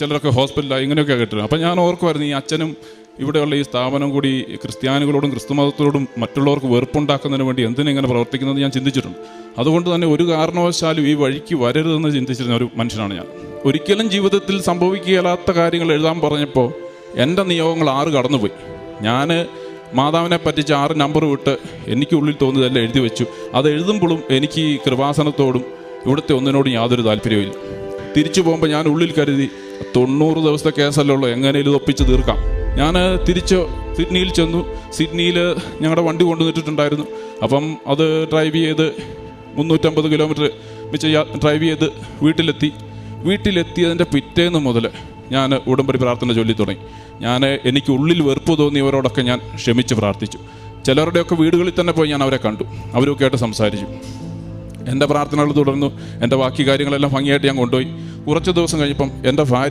ചിലരൊക്കെ ഹോസ്പിറ്റലായി, ഇങ്ങനെയൊക്കെ കേട്ടിരുന്നു. അപ്പം ഞാൻ ഓർക്കുമായിരുന്നു, ഈ അച്ഛനും ഇവിടെയുള്ള ഈ സ്ഥാപനം കൂടി ക്രിസ്ത്യാനികളോടും ക്രിസ്തുമതത്തോടും മറ്റുള്ളവർക്ക് വെറുപ്പുണ്ടാക്കുന്നതിന് വേണ്ടി എന്തിനെങ്ങനെ പ്രവർത്തിക്കുന്നത് ഞാൻ ചിന്തിച്ചിട്ടുണ്ട്. അതുകൊണ്ട് തന്നെ ഒരു കാരണവശാലും ഈ വഴിക്ക് വരരുതെന്ന് ചിന്തിച്ചിരുന്ന ഒരു മനുഷ്യനാണ് ഞാൻ. ഒരിക്കലും ജീവിതത്തിൽ സംഭവിക്കുകയില്ലാത്ത കാര്യങ്ങൾ എഴുതാൻ പറഞ്ഞപ്പോൾ എൻ്റെ നിയോഗങ്ങൾ 6 കടന്നുപോയി. ഞാൻ മാതാവിനെ പറ്റിച്ച് 6 നമ്പർ വിട്ട് എനിക്കുള്ളിൽ തോന്നിയതെല്ലാം എഴുതി വെച്ചു. അത് എഴുതുമ്പോഴും എനിക്ക് ഈ കൃപാസനത്തോടും ഇവിടുത്തെ ഒന്നിനോടും യാതൊരു താല്പര്യമില്ല. തിരിച്ചു പോകുമ്പോൾ ഞാൻ ഉള്ളിൽ കരുതി 90 ദിവസത്തെ കേസല്ലേ ഉള്ളൂ, എങ്ങനെയും ഇത് ഒപ്പിച്ച് തീർക്കാം. ഞാൻ തിരിച്ച് സിഡ്നിയിൽ ചെന്നു. സിഡ്നിയിൽ ഞങ്ങളുടെ വണ്ടി കൊണ്ടുവന്നിട്ടുണ്ടായിരുന്നു. അപ്പം അത് ഡ്രൈവ് ചെയ്ത് 350 കിലോമീറ്റർ വെച്ച് ഡ്രൈവ് ചെയ്ത് വീട്ടിലെത്തിയതിൻ്റെ പിറ്റേന്ന് മുതൽ ഞാൻ ഉടമ്പടി പ്രാർത്ഥന ചൊല്ലി തുടങ്ങി. എനിക്ക് ഉള്ളിൽ വെറുപ്പ് തോന്നിയവരോടൊക്കെ ഞാൻ ക്ഷമിച്ച് പ്രാർത്ഥിച്ചു. ചിലരുടെയൊക്കെ വീടുകളിൽ തന്നെ പോയി ഞാൻ അവരെ കണ്ടു, അവരൊക്കെ ആയിട്ട് സംസാരിച്ചു. എൻ്റെ പ്രാർത്ഥനകൾ തുടർന്നു. എൻ്റെ ബാക്കി കാര്യങ്ങളെല്ലാം ഭംഗിയായിട്ട് ഞാൻ കൊണ്ടുപോയി. കുറച്ച് ദിവസം കഴിഞ്ഞപ്പം എൻ്റെ ഭാര്യ